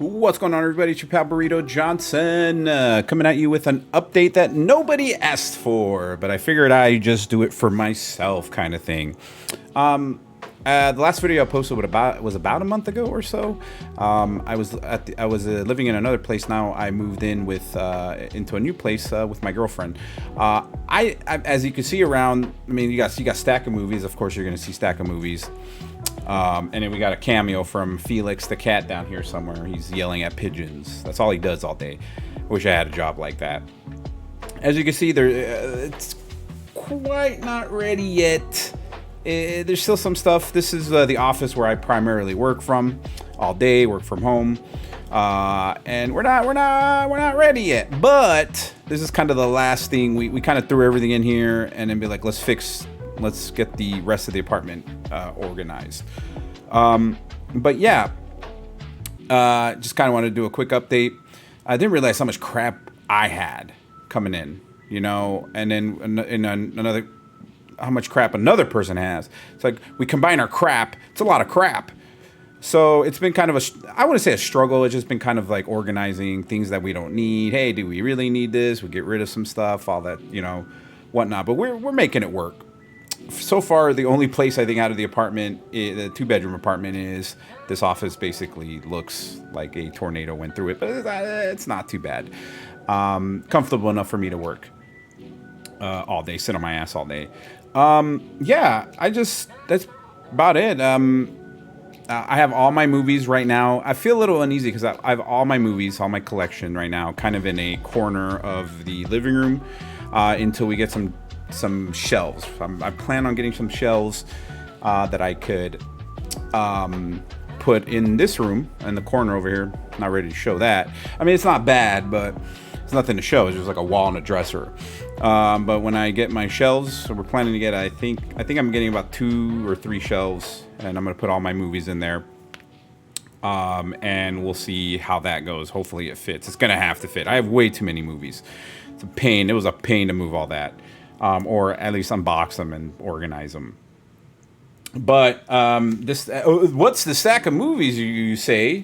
What's going on, everybody? It's your pal Burrito Johnson coming at you with an update that nobody asked for, but I figured I'd just do it for myself, kind of thing. The last video I posted was about a month ago or so. I was living in another place now. I moved in into a new place with my girlfriend. As you can see around, I mean, you got Stack of Movies. Of course, you're gonna see Stack of Movies. And then we got a cameo from Felix the cat down here somewhere. He's yelling at pigeons. That's all he does all day. I wish I had a job like that. As you can see, it's quite not ready yet. There's still some stuff. This is the office where I primarily work from all day. Work from home, and we're not ready yet. But this is kind of the last thing. We kind of threw everything in here and then be like, let's get the rest of the apartment organized. But yeah, just kind of wanted to do a quick update. I didn't realize how much crap I had coming in, and then another, how much crap another person has. It's like we combine our crap. It's a lot of crap. So it's been kind of I wouldn't say a struggle. It's just been kind of like organizing things that we don't need. Hey, do we really need this? We get rid of some stuff, all that, whatnot. But we're making it work. So far, the only place I think out of the apartment, the 2-bedroom apartment, is this office. Basically looks like a tornado went through it, but it's not too bad. Comfortable enough for me to work all day, sit on my ass all day. Yeah, that's about it. I have all my movies right now. I feel a little uneasy because I have all my movies, all my collection right now, kind of in a corner of the living room until we get some shelves. I plan on getting some shelves that I could put in this room in the corner over here. Not ready to show that. I mean, it's not bad, but it's nothing to show. It's just like a wall and a dresser. But when I get my shelves, so we're planning to get, I think I'm getting about 2 or 3 shelves, and I'm gonna put all my movies in there. And we'll see how that goes. Hopefully it fits. It's gonna have to fit. I have way too many movies. It's a pain. It was a pain to move all that. Or at least unbox them and organize them. But what's the stack of movies, you say?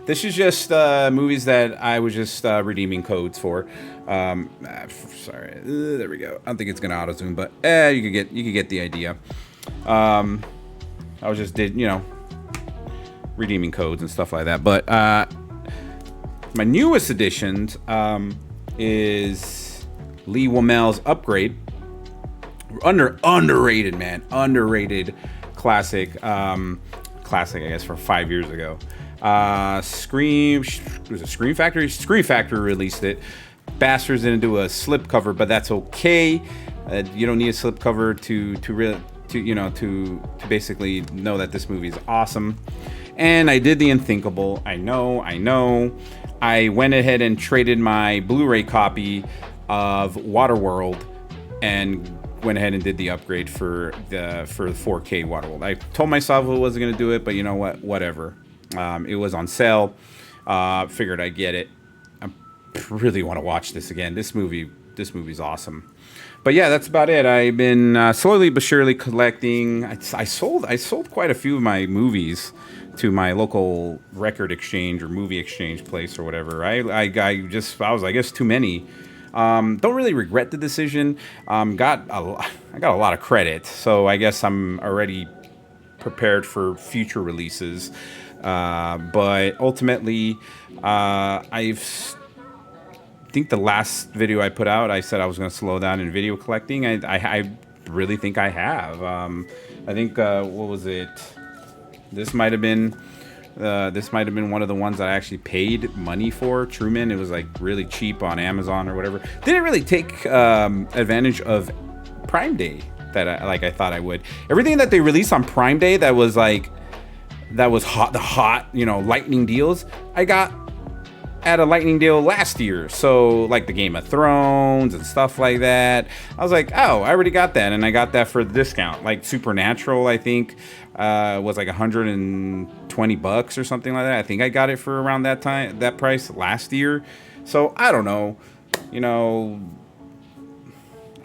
This is just movies that I was just redeeming codes for. Sorry, there we go. I don't think it's gonna auto zoom, but you could get the idea. I was just redeeming codes and stuff like that. But my newest additions is Lee Whannell's Upgrade. Underrated, man. Underrated classic. Classic, I guess, from 5 years ago. Scream Factory? Scream Factory released it. Bastards didn't do a slipcover, but that's okay. You don't need a slipcover to basically know that this movie is awesome. And I did the unthinkable. I know. I went ahead and traded my Blu-ray copy of Waterworld and went ahead and did the upgrade for the 4K Waterworld. I told myself I wasn't gonna do it, but you know what? Whatever. It was on sale. Figured I'd get it. I really want to watch this again. This movie's awesome. But yeah, that's about it. I've been slowly but surely collecting. I sold quite a few of my movies to my local record exchange or movie exchange place or whatever. I was, I guess, too many. Don't really regret the decision. I got a lot of credit, so I guess I'm already prepared for future releases. But ultimately, I think the last video I put out, I said I was going to slow down in video collecting. I really think I have. I think what was it? This might have been one of the ones that I actually paid money for. Truman. It was like really cheap on Amazon or whatever. Didn't really take advantage of Prime Day that I thought I would. Everything that they released on Prime Day that was hot, lightning deals, I got at a lightning deal last year. So like the Game of Thrones and stuff like that. I was like, oh, I already got that, and I got that for the discount. Like Supernatural, I think was like $120 or something like that. I think I got it for around that price last year. So I don't know,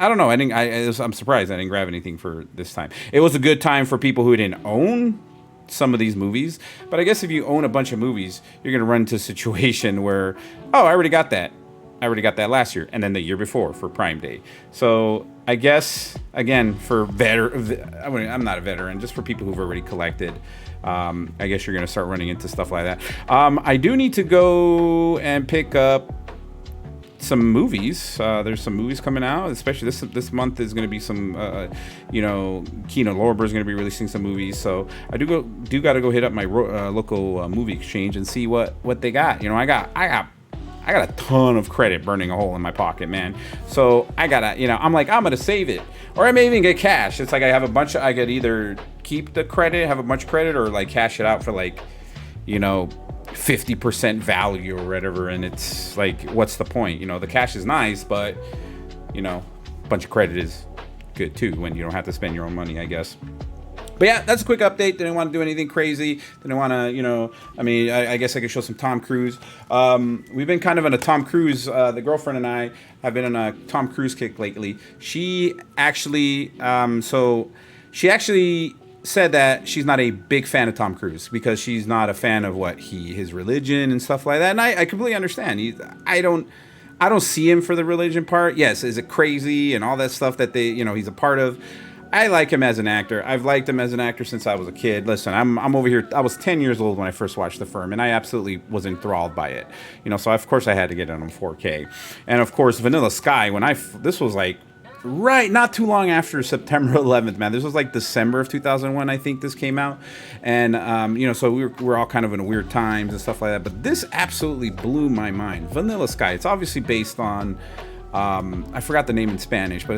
I'm surprised I didn't grab anything for this time. It was a good time for people who didn't own some of these movies. But I guess if you own a bunch of movies, you're gonna run into a situation where, oh, I already got that. I already got that last year, and then the year before for Prime Day. So I guess again for I'm not a veteran, just for people who've already collected. I guess you're gonna start running into stuff like that. I do need to go and pick up some movies. There's some movies coming out, especially this month is going to be some, Kino Lorber is going to be releasing some movies. So I do got to go hit up my local movie exchange and see what they got. I got a ton of credit burning a hole in my pocket, man. So I gotta, I'm gonna save it, or I may even get cash. It's like I have a bunch of, I could either keep the credit, have a bunch of credit, or like cash it out for 50% value or whatever. And it's like, what's the point? The cash is nice, but a bunch of credit is good too when you don't have to spend your own money, I guess. But yeah, that's a quick update. Didn't want to do anything crazy. Didn't want to, I guess I could show some Tom Cruise. We've been kind of on a Tom Cruise, the girlfriend and I have been on a Tom Cruise kick lately. She actually said that she's not a big fan of Tom Cruise because she's not a fan of his religion and stuff like that. And I completely understand. I don't see him for the religion part. Yes, is it crazy and all that stuff that he's a part of. I like him as an actor. I've liked him as an actor since I was a kid. Listen, I'm over here. I was 10 years old when I first watched The Firm, and I absolutely was enthralled by it. So of course I had to get it on 4K. And of course, Vanilla Sky, this was like right not too long after September 11th, man. This was like December of 2001, I think this came out. And so we're all kind of in weird times and stuff like that. But this absolutely blew my mind. Vanilla Sky. It's obviously based on I forgot the name in Spanish, but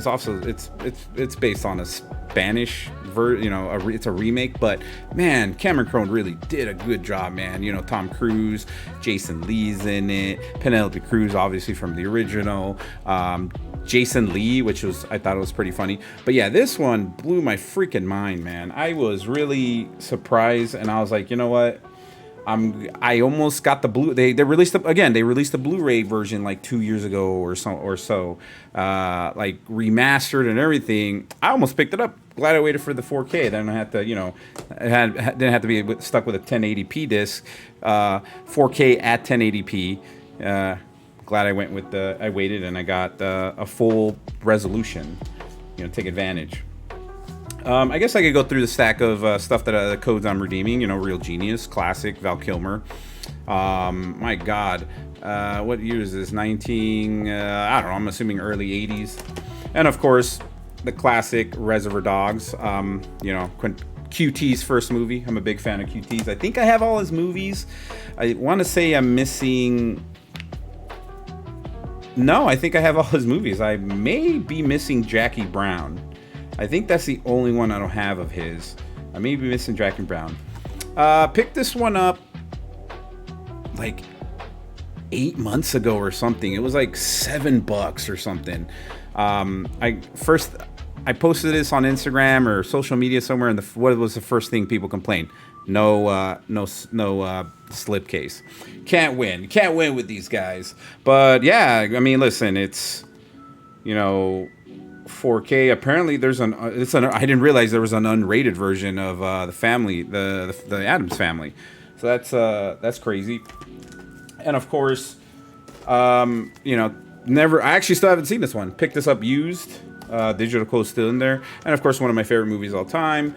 it's based on a Spanish it's a remake. But man, Cameron Crowe really did a good job, man. Tom Cruise, Jason Lee's in it, Penelope Cruz obviously from the original, Jason Lee, I thought it was pretty funny. But yeah, this one blew my freaking mind, man. I was really surprised, and I was like, you know what? I almost got the blue. They released the Blu-ray version like 2 years ago or so, like remastered and everything. I almost picked it up. Glad I waited for the 4K. Then I had to, didn't have to be stuck with a 1080p disc. 4K at 1080p. Glad I waited and I got a full resolution. Take advantage. I guess I could go through the stack of stuff the codes I'm redeeming. Real Genius, classic, Val Kilmer. My God, what year is this? I don't know. I'm assuming early 80s. And of course, the classic Reservoir Dogs. QT's first movie. I'm a big fan of QT's. I think I have all his movies. I want to say I'm missing. No, I think I have all his movies. I may be missing Jackie Brown. I think that's the only one I don't have of his. I may be missing Jackie Brown. Picked this one up like 8 months ago or something. It was like $7 or something. I posted this on Instagram or social media somewhere, and what was the first thing people complained? No slipcase. Can't win with these guys. But yeah, I mean, listen, it's 4K. Apparently, I didn't realize there was an unrated version of the Addams Family. So that's crazy. And of course, never. I actually still haven't seen this one. Picked this up used. Digital code still in there. And of course, one of my favorite movies of all time.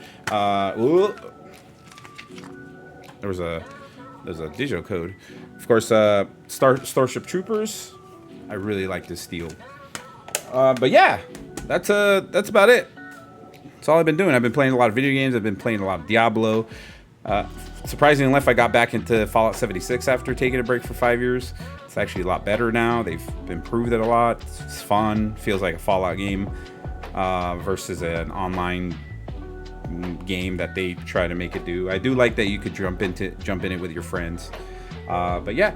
There's a digital code. Of course, Starship Troopers. I really like this steal. But yeah, that's about it. That's all I've been doing. I've been playing a lot of video games. I've been playing a lot of Diablo. Surprisingly enough, I got back into Fallout 76 after taking a break for 5 years. It's actually a lot better now. They've improved it a lot. It's fun. Feels like a Fallout game versus an online game that they try to make it do. I do like that you could jump in it with your friends. But yeah,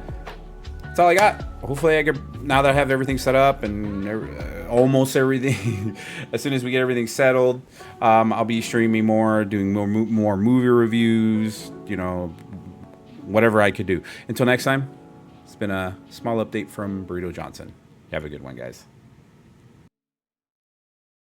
that's all I got. Hopefully, now that I have everything set up and almost everything, as soon as we get everything settled, I'll be streaming more, doing more movie reviews. Whatever I could do. Until next time, it's been a small update from Burrito Johnson. Have a good one, guys.